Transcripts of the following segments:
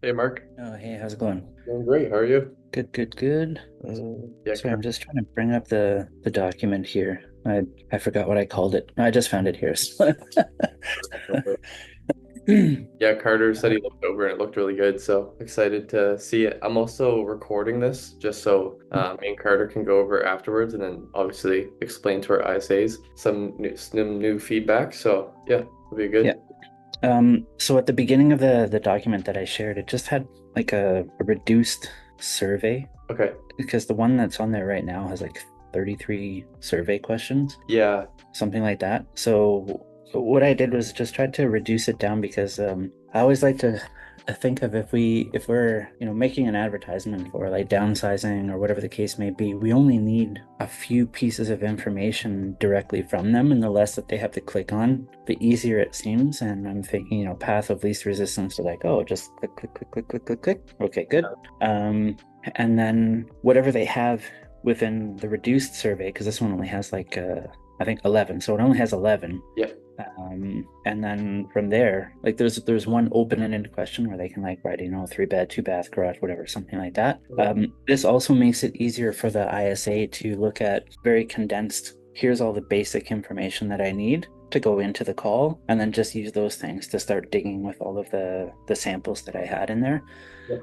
Hey Mark, Oh, hey, how's it going? doing great. How are you? Good. Yeah, Sorry, I'm just trying to bring up the document here. I forgot what I called it. I just found it here. yeah. Carter said he looked over and it looked really good, so excited to see it. I'm also recording this just so me and Carter can go over afterwards, and then obviously explain to our ISAs some new feedback. So yeah, it'll be Yeah. good. So at the beginning of the document that I shared, it just had like a reduced survey Okay. because the one that's on there right now has like 33 survey questions, Yeah. something like that. So what I did was just tried to reduce it down because I always like to think of if we're making an advertisement for like downsizing or whatever the case may be, we only need a few pieces of information directly from them, and the less that they have to click on, the easier it seems. And I'm thinking, path of least resistance to like, oh, just click, click, click, click, click, click, click. Okay, good. Um, and then whatever they have within the reduced survey, because this one only has like I think 11, so it only has 11. Yeah. And then from there, like there's one open-ended question where they can like write, three bed, two bath, garage, whatever, something like that. Okay. This also makes it easier for the ISA to look at very condensed, here's all the basic information that I need to go into the call, and then just use those things to start digging with all of the samples that I had in there. Yeah.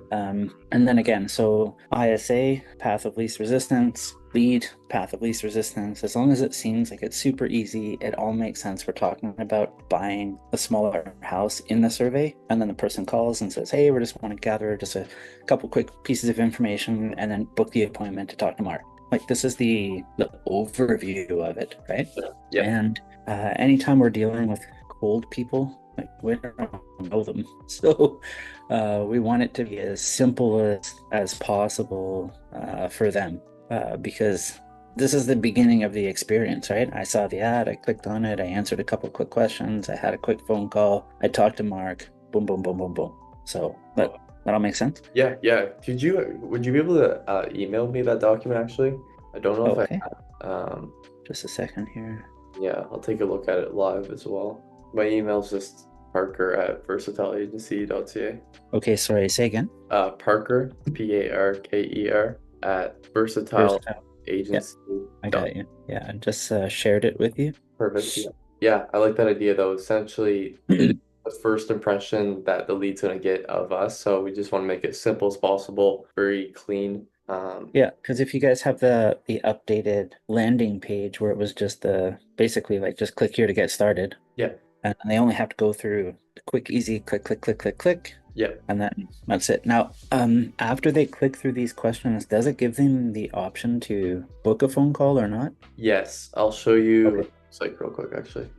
And then again, so ISA, path of least resistance, lead, path of least resistance, as long as it seems like it's super easy, it all makes sense. We're talking about buying a smaller house in the survey, and then the person calls and says, hey, we just want to gather just a couple quick pieces of information and then book the appointment to talk to Mark. Like this is the overview of it, right? Yeah. And anytime we're dealing with cold people, like we don't know them. So we want it to be as simple as possible for them because this is the beginning of the experience, right? I saw the ad, I clicked on it, I answered a couple quick questions, I had a quick phone call, I talked to Mark, boom, boom, boom, boom, boom. So that all makes sense? Yeah. Yeah. Would you be able to email me that document actually? I don't know if I Okay, have. just a second here. Yeah, I'll take a look at it live as well. My email's just parker@versatileagency.ca. Okay, sorry, say again. Parker, Parker, at Versatile. Yeah, I versatileagency.ca. got you. Yeah, I just shared it with you. Perfect. Yeah. Yeah, I like that idea though. Essentially, it is the first impression that the lead's gonna get of us. So we just want to make it simple as possible, very clean. Yeah, because if you guys have the updated landing page where it was just the basically like just click here to get started, Yeah, and they only have to go through the quick, easy click, click, click, click, click, yeah. and then that's it. Now, after they click through these questions, does it give them the option to book a phone call or not? Yes, I'll show you Okay. it's like real quick actually.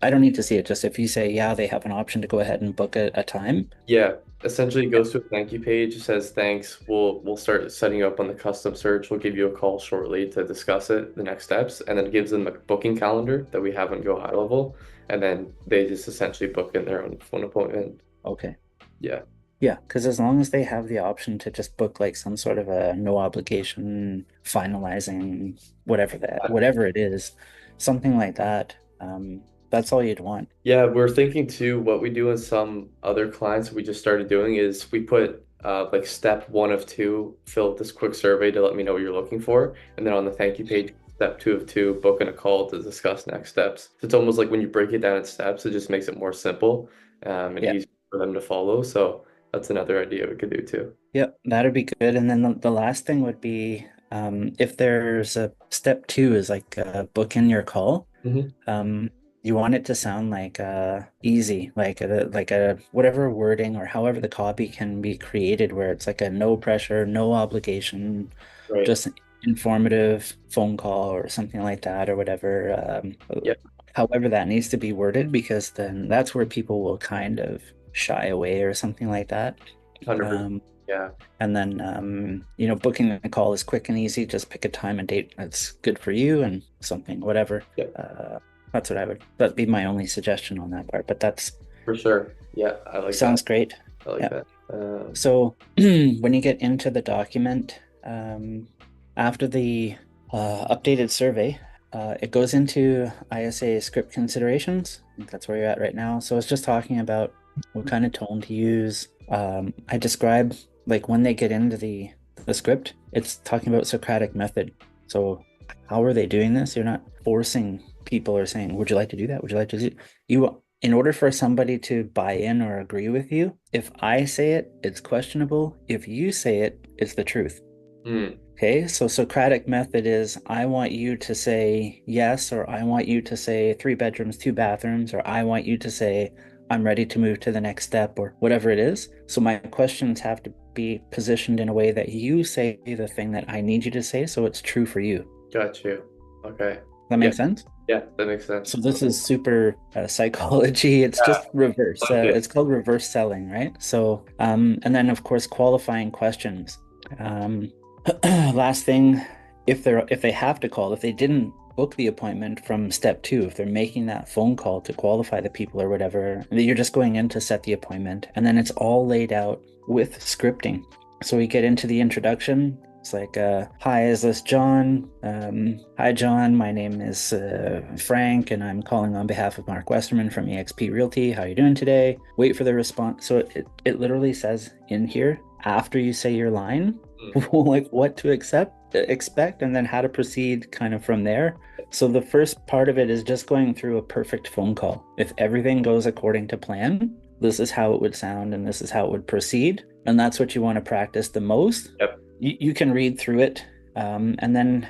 I don't need to see it. Just if you say, yeah, they have an option to go ahead and book a time. Yeah, essentially it Yeah. goes to a thank you page. It says thanks. We'll start setting you up on the custom search. We'll give you a call shortly to discuss it, the next steps, and then it gives them a booking calendar that we have on Go High Level, and then they just essentially book in their own phone appointment. Okay. Yeah, Yeah, because as long as they have the option to just book like some sort of a no obligation finalizing whatever it is, something like that, that's all you'd want. yeah. We're thinking too. What we do in some other clients we just started doing is we put like step one of two, fill out this quick survey to let me know what you're looking for, and then on the thank you page, step two of two, book in a call to discuss next steps. It's almost like when you break it down in steps, it just makes it more simple and Yeah. easy for them to follow. So that's another idea we could do too. Yep, that'd be good. And then the last thing would be if there's a step two is like book in your call. Hmm. Um, you want it to sound like easy, like a whatever wording or however the copy can be created where it's like a no pressure, no obligation, Right. just an informative phone call or something like that or whatever. Yeah. However that needs to be worded because then that's where people will kind of shy away or something like that. 100%. Um, Yeah. and then, booking a call is quick and easy. Just pick a time and date that's good for you and something, whatever. Yeah. That's what that'd be my only suggestion on that part. But that's For sure. Yeah. I like that. sounds great. I like Yeah. that. So when you get into the document, after the updated survey, it goes into ISA script considerations. I think that's where you're at right now. So it's just talking about what kind of tone to use, I describe like when they get into the script, it's talking about Socratic method. So how are they doing this? You're not forcing people or saying, "Would you like to do that? Would you like to do?" You, in order for somebody to buy in or agree with you, if I say it, it's questionable. If you say it, it's the truth. Hmm. Okay, so Socratic method is I want you to say yes, or I want you to say 3 bedrooms, 2 bathrooms, or I want you to say I'm ready to move to the next step, or whatever it is. So my questions have to be positioned in a way that you say the thing that I need you to say, so it's true for you. Got you. Okay. That Yeah. makes sense? Yeah, that makes So sense. this is super psychology. It's Yeah. just reverse. Okay. It's called reverse selling, right? So, and then of course qualifying questions. Um, last thing, if they have to call, if they didn't book the appointment from step 2, if they're making that phone call to qualify the people or whatever, you're just going in to set the appointment, and then it's all laid out with scripting. So we get into the introduction. It's like, hi, is this John? Hi, John. My name is Frank, and I'm calling on behalf of Mark Westerman from eXp Realty. How are you doing today? Wait for the response. So it literally says in here, after you say your line, Hmm. like what to expect, and then how to proceed kind of from there. So the first part of it is just going through a perfect phone call. If everything goes according to plan, this is how it would sound and this is how it would proceed. And that's what you want to practice the most. Yep. You can read through it, and then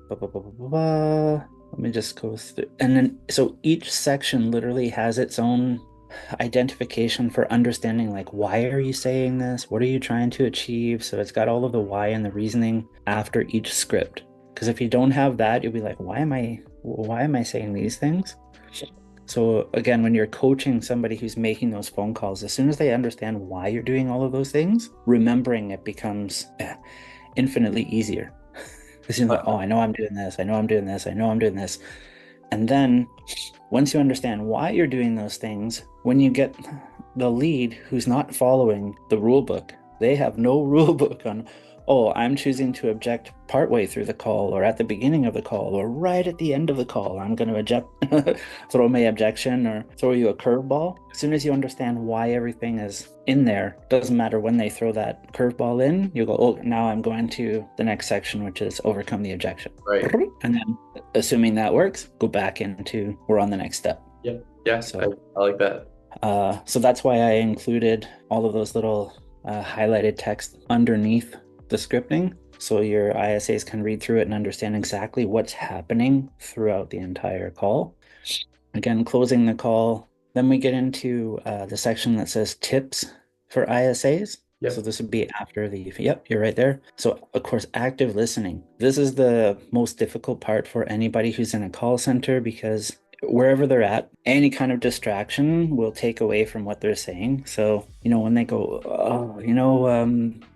let me just go through. And then, so each section literally has its own identification for understanding, like, why are you saying this? What are you trying to achieve? So it's got all of the why and the reasoning after each script. Because if you don't have that, you'll be like, why am I saying these things? So again, when you're coaching somebody who's making those phone calls, as soon as they understand why you're doing all of those things, remembering it becomes infinitely easier. Because you're like, oh, I know I'm doing this, I know I'm doing this, I know I'm doing this. And then once you understand why you're doing those things, when you get the lead who's not following the rule book, they have no rule book on, oh, I'm choosing to object partway through the call or at the beginning of the call or right at the end of the call. I'm going to object, throw my objection or throw you a curveball. As soon as you understand why everything is in there, doesn't matter when they throw that curveball in, you go, oh, now I'm going to the next section, which is overcome the objection. Right. And then, assuming that works, go back into we're on the next step. Yeah. Yeah. So, I like that. so that's why I included all of those little highlighted text underneath the scripting, so your ISAs can read through it and understand exactly what's happening throughout the entire call. Again, closing the call. Then we get into the section that says tips for ISAs. Yep. So this would be after the, yep, you're right there. So of course, active listening. This is the most difficult part for anybody who's in a call center, because wherever they're at, any kind of distraction will take away from what they're saying. So, when they go, oh,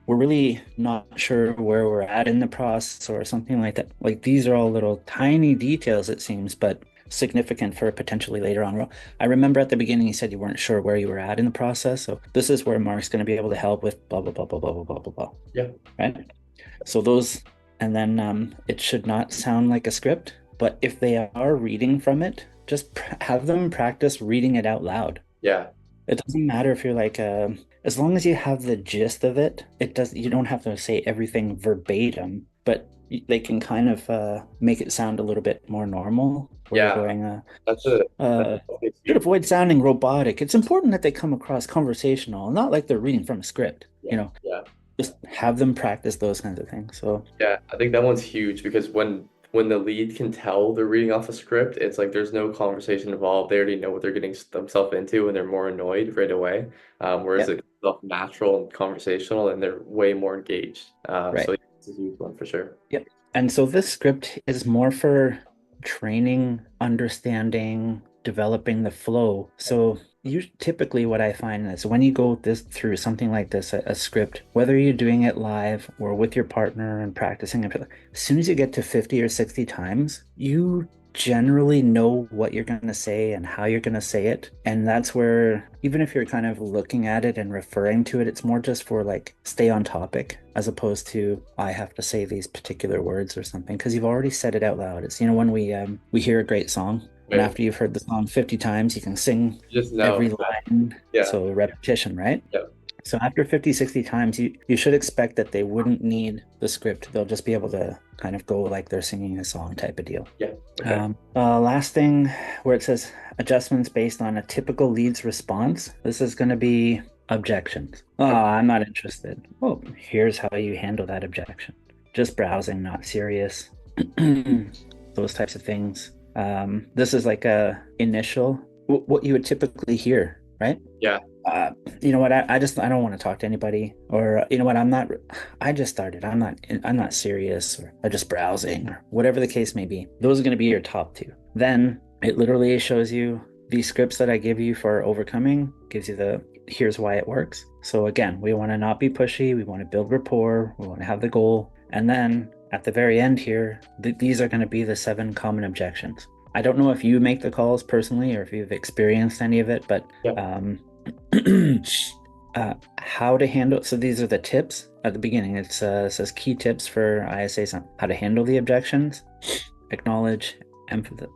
we're really not sure where we're at in the process or something like that. Like, these are all little tiny details, it seems, but significant for potentially later on. I remember at the beginning you said you weren't sure where you were at in the process. So this is where Mark's going to be able to help with blah, blah, blah, blah, blah, blah, blah, blah, blah. Yeah. Right? So those, and then it should not sound like a script, but if they are reading from it, just have them practice reading it out loud. Yeah. It doesn't matter if you're like, as long as you have the gist of it, you don't have to say everything verbatim, but they can kind of make it sound a little bit more normal. Where Yeah. you're going, That's should avoid sounding robotic. It's important that they come across conversational, not like they're reading from a script, yeah. Yeah. just have them practice those kinds of things. So Yeah, I think that one's huge because when the lead can tell they're reading off a script, it's like there's no conversation involved. They already know what they're getting themselves into, and they're more annoyed right away. Whereas yeah, it's natural and conversational, and they're way more engaged. So right. yeah, it's a huge one for sure. Yep. And so this script is more for training, understanding, developing the flow. So you typically what I find is when you go this through something like this, a script, whether you're doing it live or with your partner and practicing it, as soon as you get to 50 or 60 times, you generally know what you're going to say and how you're going to say it. And that's where, even if you're kind of looking at it and referring to it, it's more just for like stay on topic, as opposed to I have to say these particular words or something, because you've already said it out loud. It's, when we hear a great song And Right. after you've heard the song 50 times, you can sing You just know. every line. Yeah. So repetition, right? Yeah. So after 50, 60 times, you should expect that they wouldn't need the script. They'll just be able to kind of go like they're singing a song type of deal. Yeah. Okay. Last thing where it says adjustments based on a typical lead's response. This is going to be objections. Oh, Okay. I'm not interested. Oh, here's how you handle that objection. Just browsing, not serious. Those types of things. This is like a initial, what you would typically hear, right? Yeah. uh, you know what? I don't want to talk to anybody, or you know what? I just started. I'm not serious, or I'm just browsing, or whatever the case may be. Those are going to be your top two. Then it literally shows you these scripts that I give you for overcoming, gives you here's why it works. So again, we want to not be pushy. We want to build rapport. We want to have the goal. And then at the very end here, these are going to be the 7 common objections. I don't know if you make the calls personally or if you've experienced any of it, but Yeah. how to handle. So these are the tips at the beginning. It says key tips for ISAs on how to handle the objections, acknowledge, empathize,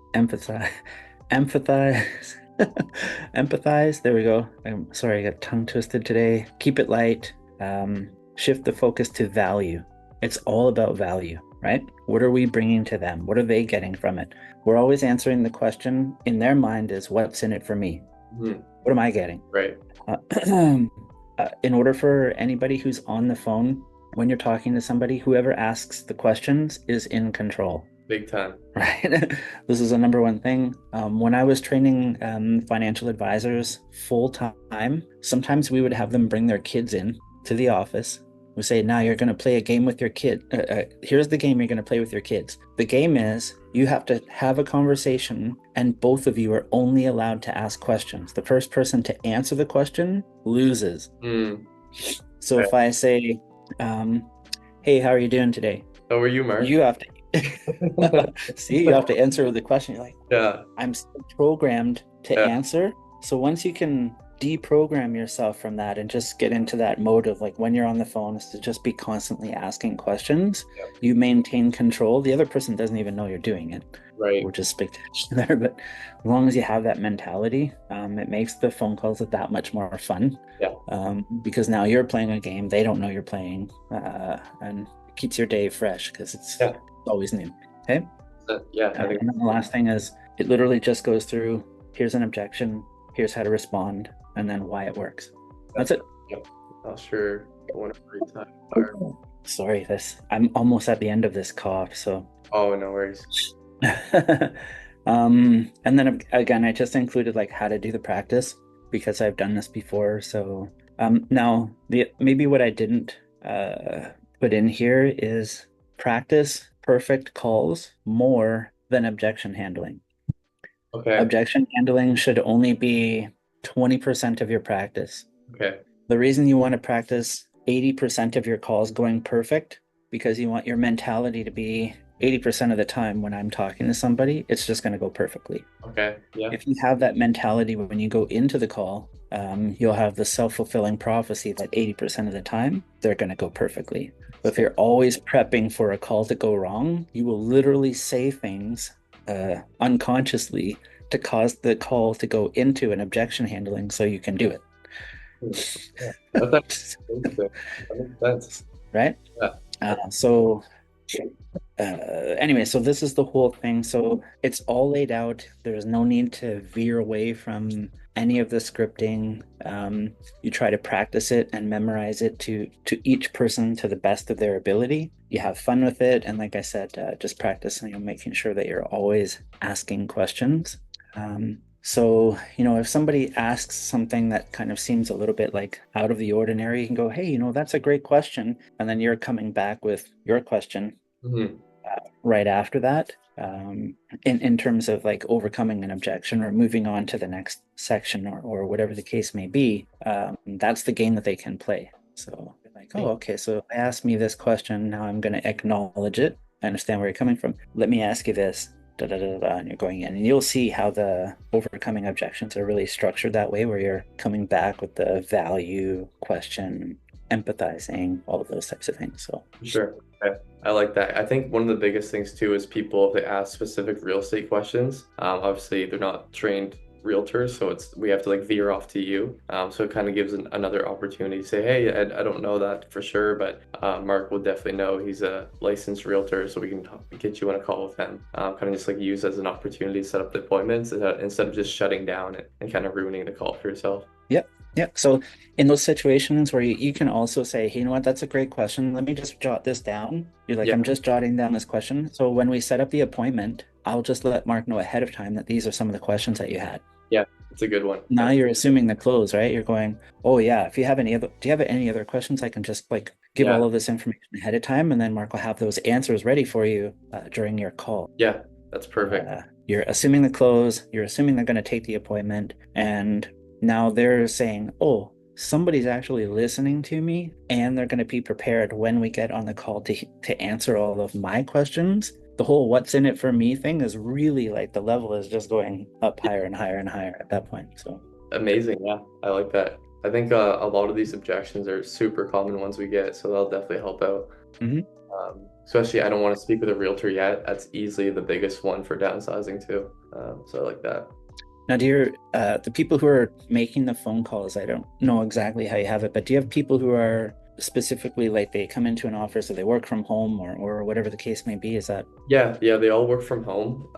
empathize. There we go. I'm sorry, I got tongue twisted today. Keep it light. Shift the focus to value. It's all about value, right? What are we bringing to them? What are they getting from it? We're always answering the question in their mind is what's in it for me? Mhm. What am I getting? Right. In order for anybody who's on the phone, when you're talking to somebody, whoever asks the questions is in control. Big time. Right. This is a number one thing. When I was training financial advisors full time, sometimes we would have them bring their kids in to the office. We say, now you're going to play a game with your kid. Here's the game you're going to play with your kids. The game is you have to have a conversation and both of you are only allowed to ask questions. The first person to answer the question loses. So if I say, hey, how are you doing today? How are you, Mark? You have to see, you have to answer the question. You're like, Yeah. I'm still programmed to Yeah. answer. So once you can deprogram yourself from that and just get into that mode of like when you're on the phone is to just be constantly asking questions, Yeah. you maintain control. The other person doesn't even know you're doing it, Right. which is spectacular. But as long as you have that mentality, it makes the phone calls that much more fun. Yeah. Because now you're playing a game they don't know you're playing, and it keeps your day fresh because it's always new. Okay. Yeah. I think And then the last thing is it literally just goes through, here's an objection, here's how to respond, and then why it works. That's it. Yep. Not sure. Every time. Sorry, I'm almost at the end of this cough, so. Oh, no worries. And then again, I just included like how to do the practice because I've done this before. So now maybe what I didn't put in here is practice perfect calls more than objection handling. Okay. Objection handling should only be 20% of your practice. Okay. The reason you want to practice 80% of your calls going perfect, because you want your mentality to be 80% of the time when I'm talking to somebody, it's just going to go perfectly. Okay. Yeah. If you have that mentality when you go into the call, you'll have the self-fulfilling prophecy that 80% of the time, they're going to go perfectly. But if you're always prepping for a call to go wrong, you will literally say things unconsciously to cause the call to go into an objection handling so you can do it. Yeah. That's that makes sense. Right? Yeah. Anyway, so this is the whole thing. So it's all laid out. There's no need to veer away from any of the scripting. You try to practice it and memorize it to each person to the best of their ability. You have fun with it, and like I said, just practice, making sure that you're always asking questions. So, if somebody asks something that kind of seems a little bit like out of the ordinary, you can go, hey, that's a great question. And then you're coming back with your question right after that, in terms of like overcoming an objection or moving on to the next section or whatever the case may be. That's the game that they can play. So like, oh, okay, so they asked me this question. Now I'm going to acknowledge it. I understand where you're coming from. Let me ask you this. And you're going in, and you'll see how the overcoming objections are really structured that way, where you're coming back with the value question, empathizing, all of those types of things. So Sure. Okay. I like that. I think one of the biggest things too is people, if they ask specific real estate questions, obviously they're not trained realtors, so we have to like veer off to you. So it kind of gives another opportunity to say, hey, I don't know that for sure, but Mark will definitely know. He's a licensed realtor, so we can get you on a call with him. Kind of just like use as an opportunity to set up the appointments instead of just shutting down and kind of ruining the call for yourself. yep. Yeah. So in those situations where you can also say, hey, you know what, that's a great question. Let me just jot this down. You're like, Yeah. I'm just jotting down this question. So when we set up the appointment, I'll just let Mark know ahead of time that these are some of the questions that you had. Yeah. It's a good one. Now Yeah. you're assuming the close, right? You're going, oh yeah, if you have any other, do you have any other questions? I can just like give Yeah. all of this information ahead of time, and then Mark will have those answers ready for you during your call. Yeah. That's perfect. You're assuming the close, you're assuming they're going to take the appointment, and now they're saying, oh, somebody's actually listening to me, and they're going to be prepared when we get on the call to answer all of my questions. The whole what's in it for me thing is really like the level is just going up higher and higher and higher at that point. So Amazing. Yeah. I like that. I think a lot of these objections are super common ones we get, so that'll definitely help out. mhm. Especially, I don't want to speak with a realtor yet. That's easily the biggest one for downsizing too. So I like that. Now, do you the people who are making the phone calls, I don't know exactly how you have it, but do you have people who are specifically like they come into an office or they work from home or whatever the case may be? Is that Yeah, they all work from home.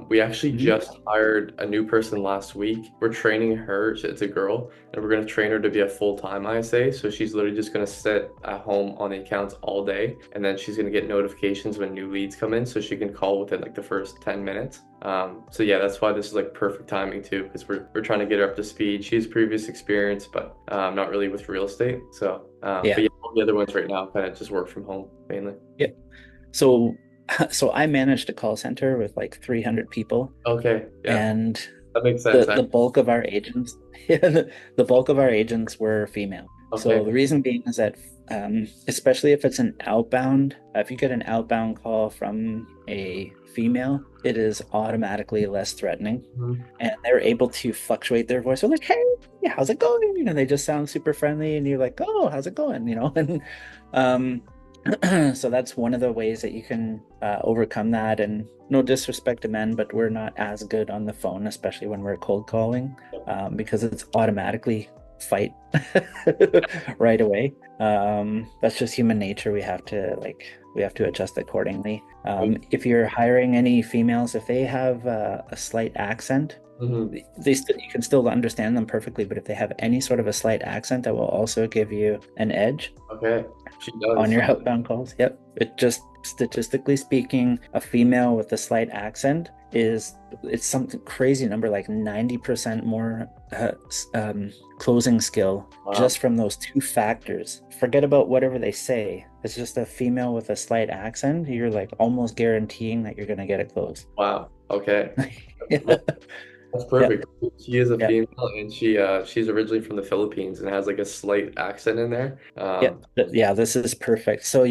We actually Mhm. just hired a new person last week. We're training her. It's a girl, and we're gonna train her to be a full-time ISA. So she's literally just gonna sit at home on the accounts all day, and then she's gonna get notifications when new leads come in, so she can call within like the first 10 minutes. So yeah, that's why this is like perfect timing too, because we're trying to get her up to speed. She has previous experience, but not really with real estate. So, but Yeah. yeah, all the other ones right now kind of just work from home mainly. Yep. So so I managed a call center with like 300 people, Okay, yeah, and that makes sense. the bulk of our agents yeah, the bulk of our agents were female. So Okay. the reason being is that especially if it's an outbound, if you get an outbound call from a female, it is automatically less threatening, Mhm. and they're able to fluctuate their voice. They're like, hey, how's it going? You know, they just sound super friendly, and you're like, oh, how's it going? You know, and um so that's one of the ways that you can overcome that. And no disrespect to men, but we're not as good on the phone, especially when we're cold calling, because it's automatically fight right away. That's just human nature. We have to adjust accordingly. If you're hiring any females, if they have a slight accent, Mhm. you can still understand them perfectly, but if they have any sort of a slight accent, that will also give you an edge Okay, she on does. your outbound calls. Yep. It just statistically speaking, a female with a slight accent it's something crazy number like 90% more closing skill Wow. just from those two factors. Forget about whatever they say. It's just a female with a slight accent. You're like almost guaranteeing that you're gonna get a close. Wow. Okay. Yeah. That's Yeah. perfect. She is a Yeah. female and she's originally from the Philippines and has like a slight accent in there. Yeah, yeah, this is perfect. So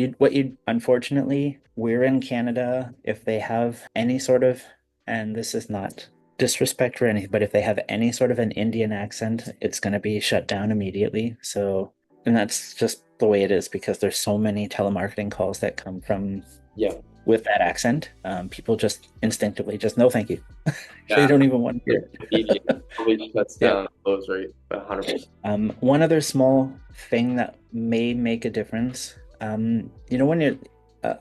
unfortunately, we're in Canada. If they have any sort of, and this is not disrespect or anything, but if they have any sort of an Indian accent, it's going to be shut down immediately. So, and that's just the way it is because there's so many telemarketing calls that come from Yeah. with that accent. People just instinctively just no, thank you. They Yeah. don't even want to hear Immediate. it. Probably cuts Yeah. down close rate by 100%. One other small thing that may make a difference, when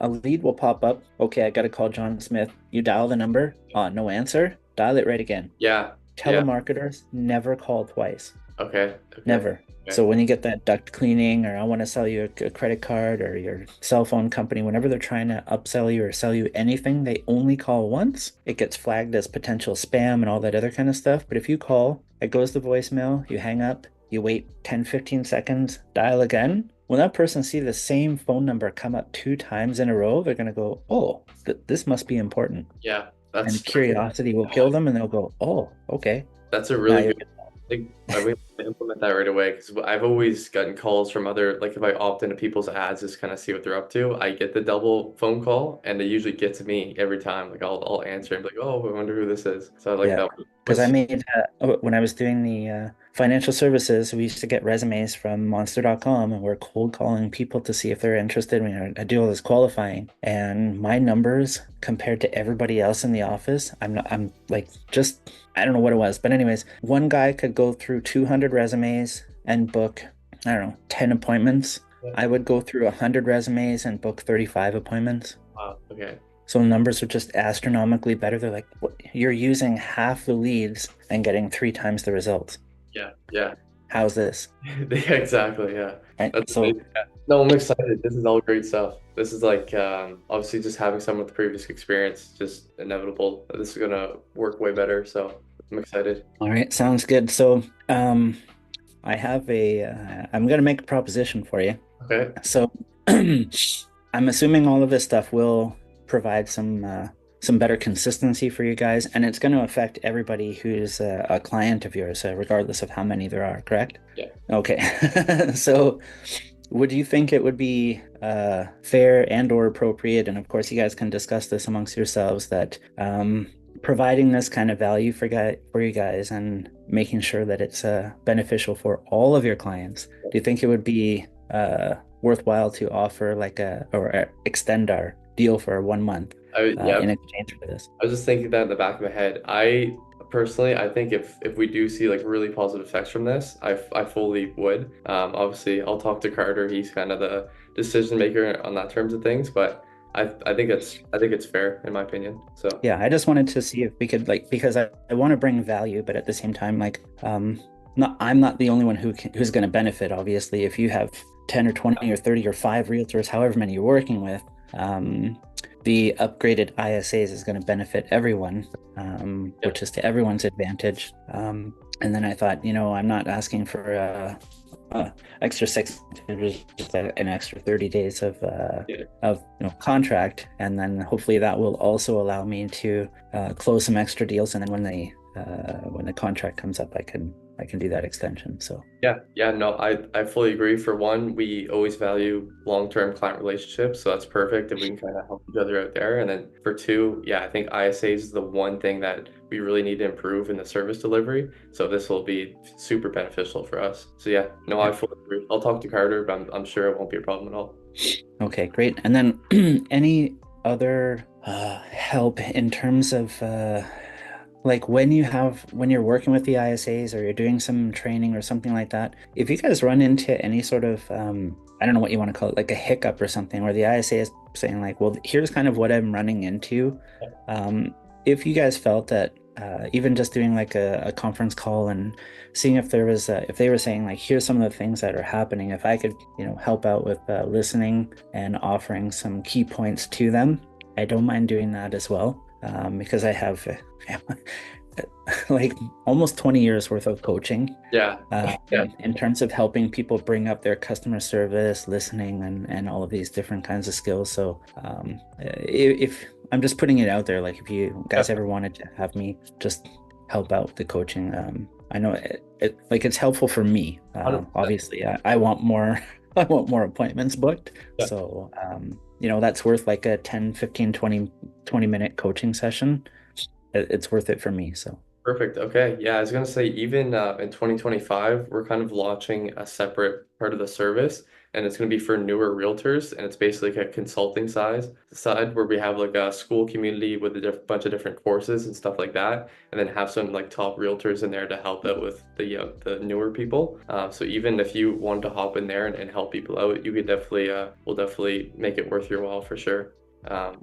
a lead will pop up, okay, I got to call John Smith. You dial the number, no answer, dial it right again. Yeah. Yeah. Telemarketers never call twice, Okay. Okay. never. Okay. So when you get that duct cleaning, or I want to sell you a credit card, or your cell phone company, whenever they're trying to upsell you or sell you anything, they only call once. It gets flagged as potential spam and all that other kind of stuff. But if you call, it goes to voicemail, you hang up, you wait 10, 15 seconds, dial again. When that person see the same phone number come up 2 times in a row, they're going to go, oh, this must be important. Yeah. And curiosity will kill them, and they'll go, oh, okay. That's a Now really you're good. I think We implement that right away because I've always gotten calls from other, like if I opt into people's ads, just kind of see what they're up to. I get the double phone call, and they usually get to me every time. Like I'll answer and be like, oh, I wonder who this is. So I like Yeah, that because I was made when I was doing the financial services, we used to get resumes from Monster.com, and we're cold calling people to see if they're interested. I do all this qualifying, and my numbers compared to everybody else in the office, I'm like just I don't know what it was, but anyways, one guy could go through 200 resumes and book, I don't know, 10 appointments. yeah. I would go through 100 resumes and book 35 appointments. Wow. Okay. So the numbers are just astronomically better. They're like, what? You're using half the leads and getting 3 times the results. Yeah. Yeah. How's this? Yeah, exactly. Yeah. Right. That's So, amazing. Yeah. No, I'm excited. This is all great stuff. This is like obviously just having someone with previous experience, just inevitable. This is gonna work way better. So I'm excited. all right, sounds good. So, I have I'm gonna make a proposition for you. Okay. So, I'm assuming all of this stuff will provide some better consistency for you guys, and it's going to affect everybody who's a client of yours, regardless of how many there are, correct? Yeah. Okay. So, would you think it would be fair and or appropriate, and of course you guys can discuss this amongst yourselves, that providing this kind of value for you guys and making sure that it's beneficial for all of your clients, do you think it would be worthwhile to offer like extend our deal for 1 month Yeah. in exchange for this? I was just thinking that in the back of my head. I personally, I think if we do see like really positive effects from this, I fully would. Obviously, I'll talk to Carter. He's kind of the decision maker on that terms of things, but I think it's fair in my opinion. So Yeah, I just wanted to see if we could like, because I want to bring value, but at the same time, like, not I'm not the only one who's going to benefit. Obviously, if you have 10 or 20 or 30 or 5 realtors, however many you're working with, the upgraded ISAs is going to benefit everyone, yeah, which is to everyone's advantage. And then I thought, I'm not asking for extra 6, just an extra 30 days yeah. of contract, and then hopefully that will also allow me to close some extra deals, and then when the contract comes up, I can do that extension. So Yeah, no, I fully agree. For one, we always value long-term client relationships, so that's perfect if we can kind of help each other out there. And then for two, yeah, I think ISAs is the one thing that we really need to improve in the service delivery. So this will be super beneficial for us. So yeah, no, yeah. I fully agree. I'll talk to Carter, but I'm sure it won't be a problem at all. Okay, great. And then any other help in terms of like when you're working with the ISAs or you're doing some training or something like that, if you guys run into any sort of I don't know what you want to call it, like a hiccup or something, where the ISA is saying like, well, here's kind of what I'm running into. Um, if you guys felt that even just doing like a conference call and seeing if there was if they were saying like, here's some of the things that are happening, if I could help out with listening and offering some key points to them, I don't mind doing that as well, because I have like almost 20 years worth of coaching Yeah, yeah, in terms of helping people bring up their customer service, listening, and all of these different kinds of skills. So if I'm just putting it out there, like if you guys ever wanted to have me just help out with the coaching, I know like it's helpful for me. 100%. Obviously, I want more. I want more appointments booked. Yeah. So that's worth like a 10, 15, 20 minute coaching session. It's worth it for me. So Perfect. Okay. Yeah, I was gonna say even in 2025, we're kind of launching a separate part of the service, and it's gonna be for newer realtors, and it's basically like a consulting side where we have like a school community with a bunch of different courses and stuff like that, and then have some like top realtors in there to help out with the newer people. So even if you want to hop in there and help people out, you could definitely we'll definitely make it worth your while for sure.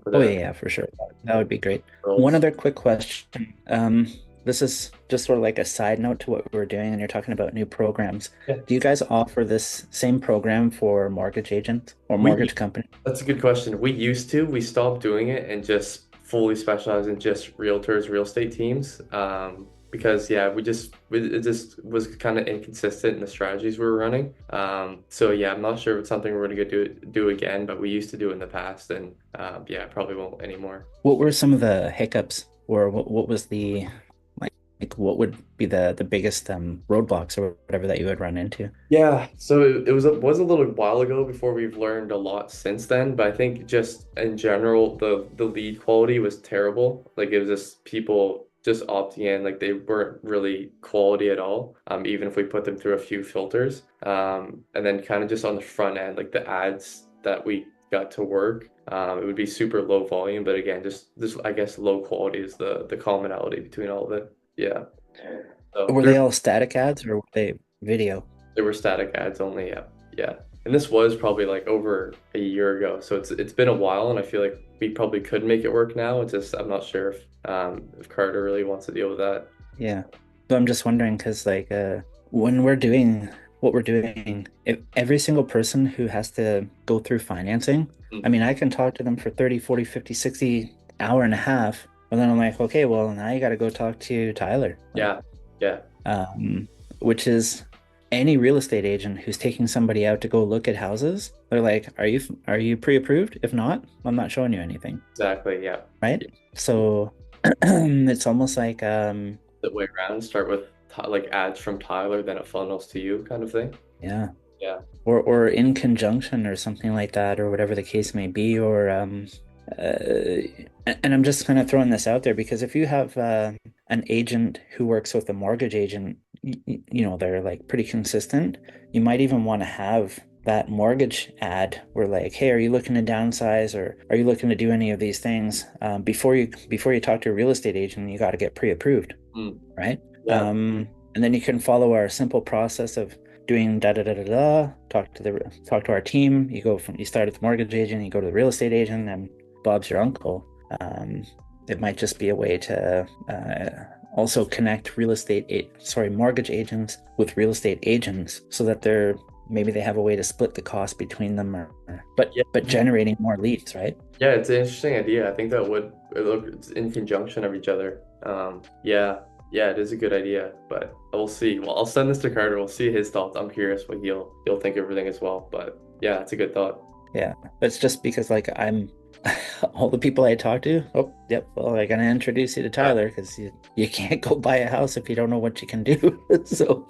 With oh yeah, for sure. That would be great. One other quick question. This is just sort of like a side note to what we're doing, and you're talking about new programs. yeah. Do you guys offer this same program for mortgage agents or We mortgage company? That's a good question. We used to, we stopped doing it and just fully specialize in just realtors, real estate teams. Because yeah, it just was kind of inconsistent in the strategies we were running. So yeah, I'm not sure if it's something we're gonna do again, but we used to do it in the past, and yeah, probably won't anymore. What were some of the hiccups, or what was the like what would be the biggest roadblocks or whatever that you would run into? Yeah, so it was a little while ago before we've learned a lot since then, but I think just in general the lead quality was terrible. Like it was just people just opting in, like they weren't really quality at all. Even if we put them through a few filters. And then kind of just on the front end, like the ads that we got to work, it would be super low volume, but again, just I guess low quality is the commonality between all of it. Yeah. So Were there they all static ads or were they video? There were static ads only, yeah. Yeah. And this was probably like over a year ago. So it's been a while and I feel like we probably could make it work now. It's just I'm not sure if Carter really wants to deal with that. Yeah. So I'm just wondering because when we're doing what we're doing, if every single person who has to go through financing, I Mm. mean, I can talk to them for 30, 40, 50, 60 hour and a half, but then I'm like, okay, well, now you got to go talk to Tyler. Like, Yeah. Yeah. um, which is any real estate agent who's taking somebody out to go look at houses, they're like, are you pre-approved? If not, I'm not showing you anything, Exactly. Yeah. right? Yeah. So it's almost like The way around, start with like ads from Tyler, then it funnels to you kind of thing. yeah. Yeah. Or in conjunction or something like that, or whatever the case may be, or uh, and I'm just kind of throwing this out there because if you have an agent who works with a mortgage agent, they're like pretty consistent. You might even want to have that mortgage ad where like, hey, are you looking to downsize or are you looking to do any of these things? Before you talk to a real estate agent, you got to get pre-approved, Mm. right? Yeah. And then you can follow our simple process of doing da da da da da. Talk to our team. You start at the mortgage agent, you go to the real estate agent, and Bob's your uncle. Um, it might just be a way to also connect mortgage agents with real estate agents, so that maybe they have a way to split the cost between them, Yeah. but generating more leads, right? Yeah, it's an interesting idea. I think that would look it's in conjunction of each other. Yeah, yeah, it is a good idea, but we'll see. Well, I'll send this to Carter. We'll see his thoughts. I'm curious what he'll think of everything as well. But yeah, it's a good thought. Yeah, it's just because like I'm all the people I talk to. Oh, yep. Well, I'm gonna introduce you to Yeah, Tyler because you can't go buy a house if you don't know what you can do. So,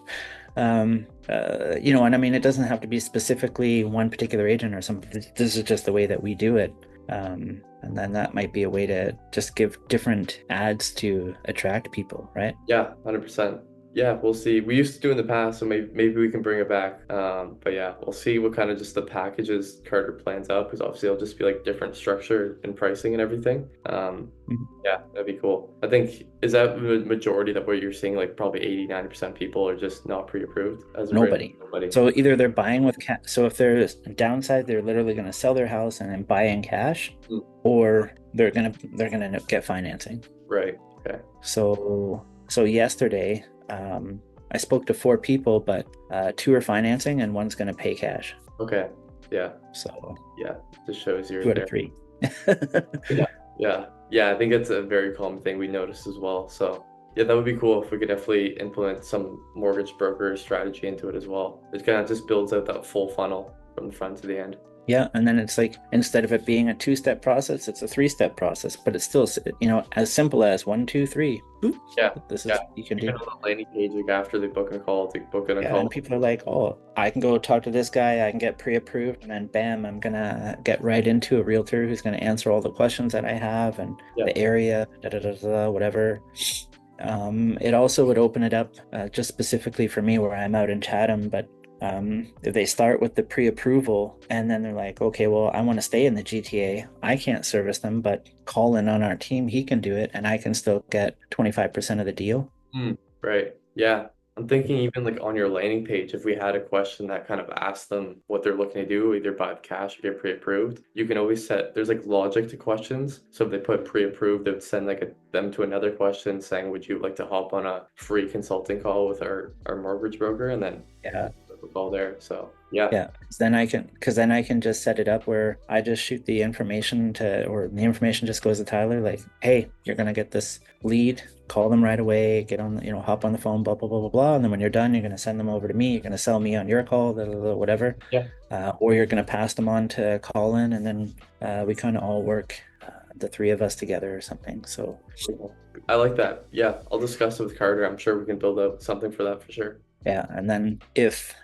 and I mean, it doesn't have to be specifically one particular agent or something. This is just the way that we do it. And then that might be a way to just give different ads to attract people, right? yeah, 100%. Yeah, we'll see. We used to do in the past, so maybe we can bring it back. But yeah, we'll see what kind of just the packages Carter plans out because obviously it'll just be like different structure and pricing and everything. Mhm. Yeah, that'd be cool. I think is that the majority that what you're seeing, like probably 80-90% people are just not pre-approved as of right Nobody. now. Nobody. So either they're buying with cash. So if there's a downside, they're literally going to sell their house and then buy in cash, Mm. or they're gonna get financing. Right. Okay. So yesterday, I spoke to four people, but two are financing and one's going to pay cash. Okay. Yeah. So Yeah. Just shows you're two out of there. three. Yeah. Yeah. Yeah. I think it's a very common thing we noticed as well. So yeah, that would be cool if we could definitely implement some mortgage broker strategy into it as well. It kind of just builds out that full funnel from the front to the end. Yeah, and then it's like instead of it being a two-step process, it's a three-step process, but it's still, as simple as one, two, three. Boop. Yeah. This is Yeah. what you can Even do. on the landing page, like after they book a call, to book in a Yeah, and call. people are like, "Oh, I can go talk to this guy, I can get pre-approved, and then bam, I'm gonna get right into a realtor who's gonna answer all the questions that I have and Yeah. the area, da da da da, whatever." It also would open it up just specifically for me where I'm out in Chatham, but if they start with the pre-approval and then they're like, okay, well, I want to stay in the GTA. I can't service them, but Colin on our team, he can do it, and I can still get 25% of the deal. Hmm. Right. Yeah. I'm thinking even like on your landing page, if we had a question that kind of asked them what they're looking to do, either buy with cash or get pre-approved, you can always there's like logic to questions. So if they put pre-approved, they would send like them to another question saying, would you like to hop on a free consulting call with our mortgage broker? And then Yeah. the call there. So yeah. Yeah, because then I can just set it up where I just shoot the information or the information just goes to Tyler, like, hey, you're gonna get this lead, call them right away, get on, hop on the phone, blah blah blah blah blah, and then when you're done, you're gonna send them over to me, you're gonna sell me on your call, blah, blah, blah, whatever, Yeah. or you're gonna pass them on to Colin, and then we kind of all work the three of us together or something. So I like that. Yeah, I'll discuss it with Carter. I'm sure we can build up something for that for sure. yeah, and then if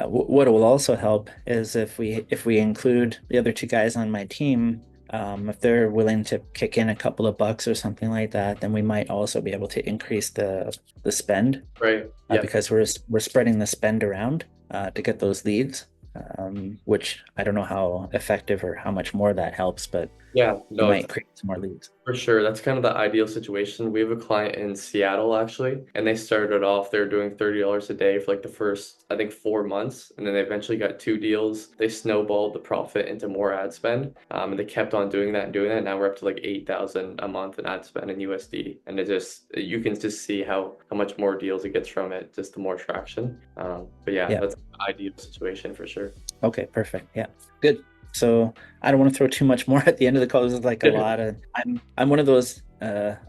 what will also help is if we include the other two guys on my team, if they're willing to kick in a couple of bucks or something like that, then we might also be able to increase the spend Right. Yeah. because we're spreading the spend around to get those leads, which I don't know how effective or how much more that helps, but Yeah. we No, might create some more leads. for sure. That's kind of the ideal situation. We have a client in Seattle actually, and they started off, they're doing $30 a day for like the first, I think, 4 months. And then they eventually got two deals. They snowballed the profit into more ad spend. And they kept on doing that and doing that. Now we're up to like 8,000 a month in ad spend in USD. And it just, you can just see how much more deals it gets from it, just the more traction. But yeah, Yeah. that's an ideal situation for sure. Okay, perfect. Yeah. Good. So I don't want to throw too much more at the end of the call. This is like a lot of I'm one of those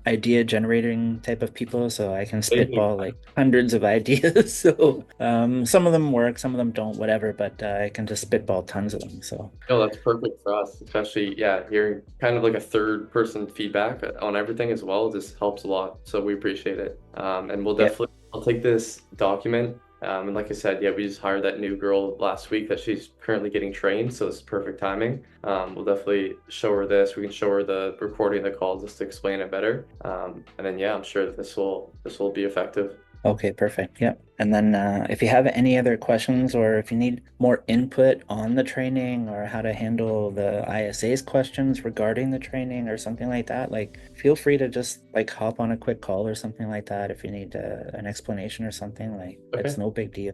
idea generating type of people, so I can spitball like hundreds of ideas. So some of them work, some of them don't, whatever, but I can just spitball tons of them. So No, that's perfect for us, especially, yeah, hearing kind of like a third person feedback on everything as well just helps a lot. So we appreciate it. And we'll yeah. definitely, I'll take this document. And like I said, yeah, we just hired that new girl last week that she's currently getting trained. So it's perfect timing. We'll definitely show her this. We can show her the recording of the call just to explain it better. And then, yeah, I'm sure that this will be effective. Okay, perfect. Yeah. And then if you have any other questions or if you need more input on the training or how to handle the ISA's questions regarding the training or something like that, like feel free to just like hop on a quick call or something like that if you need an explanation or something. Like Okay. it's no big deal.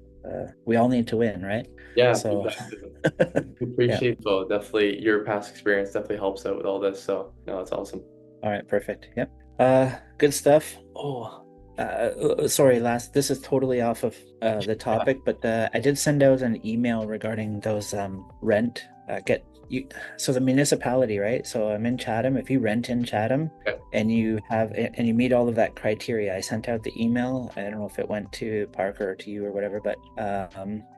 We all need to win, right? Yeah, So exactly. We yeah. appreciate so definitely your past experience definitely helps out with all this. So no, that's awesome. All right, perfect. Yep. Good stuff. Sorry, this is totally off of the topic, but I did send out an email regarding those rent get you so the municipality, right? So I'm in Chatham. If you rent in Chatham Okay. and you meet all of that criteria, I sent out the email. I don't know if it went to Parker or to you or whatever, but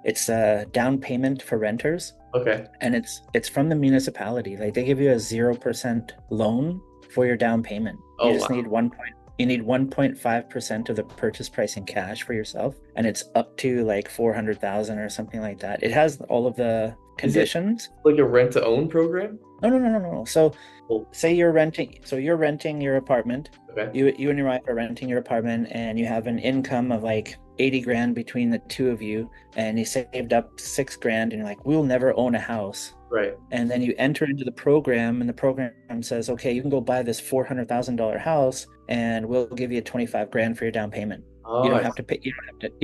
it's a down payment for renters, Okay. and it's from the municipality. Like they give you a 0% loan for your down payment. You Oh just wow. need 1.5% of the purchase price in cash for yourself, and it's up to like 400,000 or something like that. It has all of the Is it conditions. like a rent to own program? No. So Well, say you're renting your apartment. okay. You and your wife are renting your apartment and you have an income of like 80 grand between the two of you, and you saved up 6 grand and you're like, we'll never own a house. Right. And then you enter into the program, and the program says, okay, you can go buy this $400,000 house, and we'll give you 25 grand for your down payment. You Oh, don't have to pay. You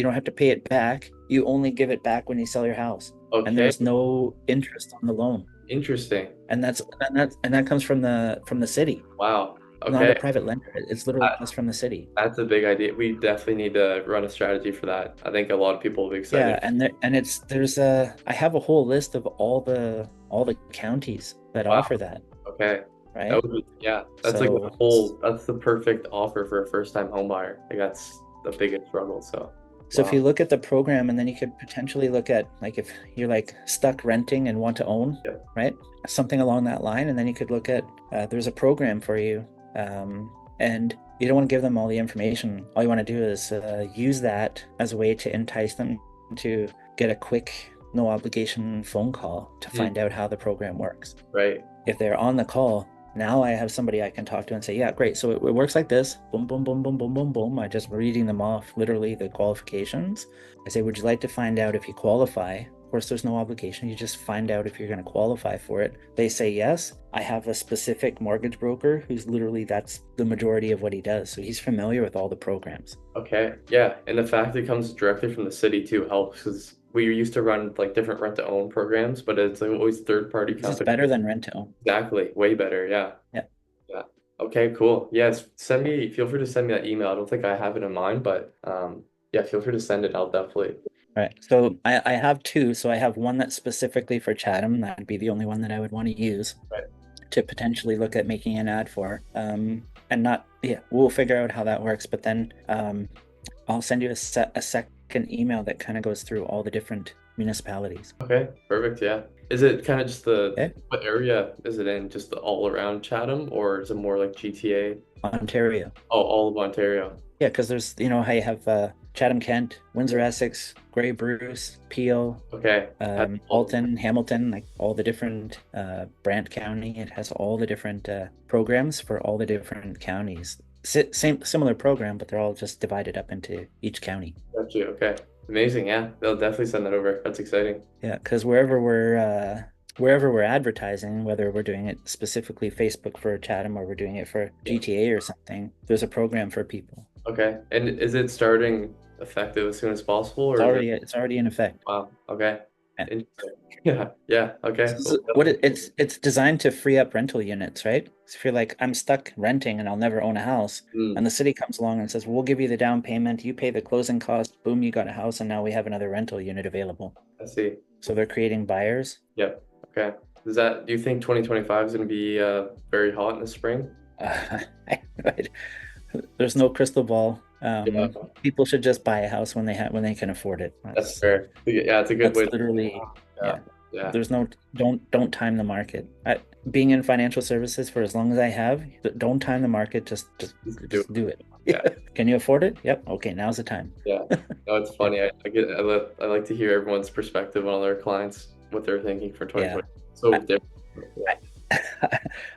don't have to pay it back. You only give it back when you sell your house, and okay. there's no interest on the loan. Interesting. And that comes from the city, Wow. not a Okay. private lender. It's literally That, just from the city. that's a big idea. We definitely need to run a strategy for that. I think a lot of people will be Yeah, excited. there's a I have a whole list of all the counties that Wow. offer that, Okay. right? Yeah, that's like So that's the perfect offer for a first time home buyer. Like that's the biggest struggle. So, So if wow. you look at the program, and then you could potentially look at like if you're like stuck renting and want to own, Yep. right? Something along that line, and then you could look at there's a program for you, and you don't want to give them all the information. All you want to do is use that as a way to entice them to get a quick, no obligation phone call to Mm, find out how the program works. right. If they're on the call, now I have somebody I can talk to and say, yeah, great. So it works like this. Boom, boom, boom, boom, boom, boom, boom. I just reading them off, literally the qualifications. I say, would you like to find out if you qualify? Of course, there's no obligation. You just find out if you're going to qualify for it. They say yes. I have a specific mortgage broker who's literally that's the majority of what he does. So he's familiar with all the programs. Okay. Yeah, and the fact it comes directly from the city too helps because we used to run like different rent to own programs, but it's like always third party This is company. better than rent to own. Exactly. Way better. Yeah. Yeah. Yeah. Okay, cool. Yes, feel free to send me that email. I don't think I have it in mind, but yeah, feel free to send it. I'll definitely. All right. So I have two. So I have one that's specifically for Chatham. That'd be the only one that I would want to use Right. to potentially look at making an ad for. And not, yeah, we'll figure out how that works. But then I'll send you a second email that kind of goes through all the different municipalities. Okay, perfect. Yeah. Is it kind of just the Okay, what area is it in? Just the all around Chatham, or is it more like GTA? Ontario. Oh, all of Ontario. Yeah, because there's, how you have Chatham, Kent, Windsor, Essex, Grey Bruce, Peel, Okay. Has all of them. Alton, Hamilton, like all the different Brant County. It has all the different programs for all the different counties. Same similar program, but they're all just divided up into each county. Got you. Okay. Amazing. Yeah. They'll definitely send that over. That's exciting. Yeah, because wherever we're advertising, whether we're doing it specifically Facebook for Chatham or we're doing it for Yeah. GTA or something, there's a program for people. Okay. And is it starting effective as soon as possible, It's or is it? already it's already in effect. Wow. Okay. Yeah. Interesting. Yeah. Yeah. Okay. So Well, what it's designed to free up rental units, right? So if you're like, I'm stuck renting and I'll never own a house, mm, and the city comes along and says, we'll give you the down payment, you pay the closing cost, boom, you got a house, and now we have another rental unit available. I see. So they're creating buyers. Yep. Okay. Do you think 2025 is going to be very hot in the spring? Uh, right? There's no crystal ball. Yeah. People should just buy a house when they can afford it. That's fair. Yeah. It's a good That's way to. literally, Yeah. yeah. Yeah. There's no don't time the market. Being in financial services for as long as I have, don't time the market. Just do it. Yeah. Can you afford it? Yep. Okay, now's the time. Yeah. No, it's funny. I like to hear everyone's perspective on their clients, what they're thinking for Yeah. 2020. So I, different. Yeah.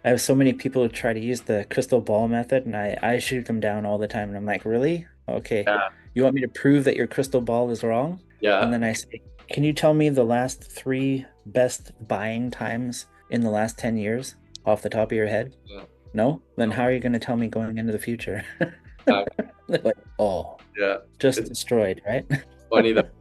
I have so many people who try to use the crystal ball method, and I shoot them down all the time. And I'm like, really? Okay. Yeah. You want me to prove that your crystal ball is wrong? And Yeah. then I say, can you tell me the last three best buying times in the last 10 years off the top of your head? Yeah. No? Then how are you going to tell me going into the future? Yeah. They're like, oh, Yeah. just It's destroyed, right? funny that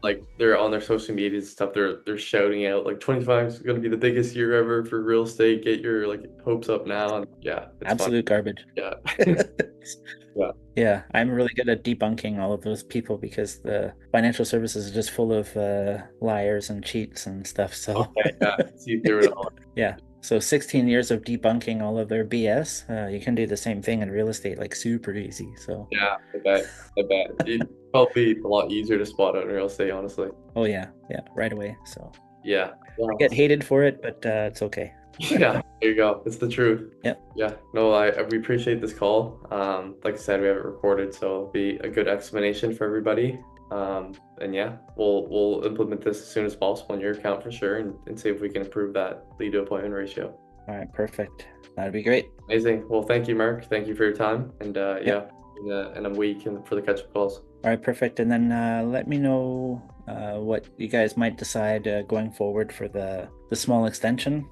like they're on their social media and stuff. They're shouting out like 25 is going to be the biggest year ever for real estate. Get your like hopes up now. And yeah, it's fun. Absolute garbage. Yeah. Yeah. Yeah, I'm really good at debunking all of those people because the financial services is just full of liars and cheats and stuff. So, Okay. Yeah. See through it all. yeah. So 16 years of debunking all of their BS. You can do the same thing in real estate, like super easy. So, Yeah. I bet. I bet. It's probably a lot easier to spot out in real estate, honestly. oh yeah, yeah, right away. So Yeah. I get hated for it, but it's okay. Yeah, there you go. It's the truth. Yep. Yeah. No, we appreciate this call. Like I said, we have it recorded, so it'll be a good explanation for everybody. And yeah, we'll implement this as soon as possible in your account for sure, and see if we can improve that lead to appointment ratio. All right, perfect. That'd be great. Amazing. Well, thank you, Mark. Thank you for your time, and yeah, and a week for the catch-up calls. All right, perfect. And then let me know what you guys might decide going forward for the small extension.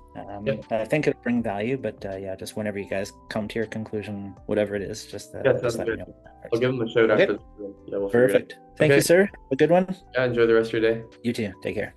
Yeah. I think it'll bring value, but yeah, just whenever you guys come to your conclusion, whatever it is, just Yeah, sounds let me good. know. I'll give them a shout Okay. after. Yeah, we'll figure it out. Perfect. Thank you, Okay. sir. Have a good one. Yeah, enjoy the rest of your day. You too. Take care.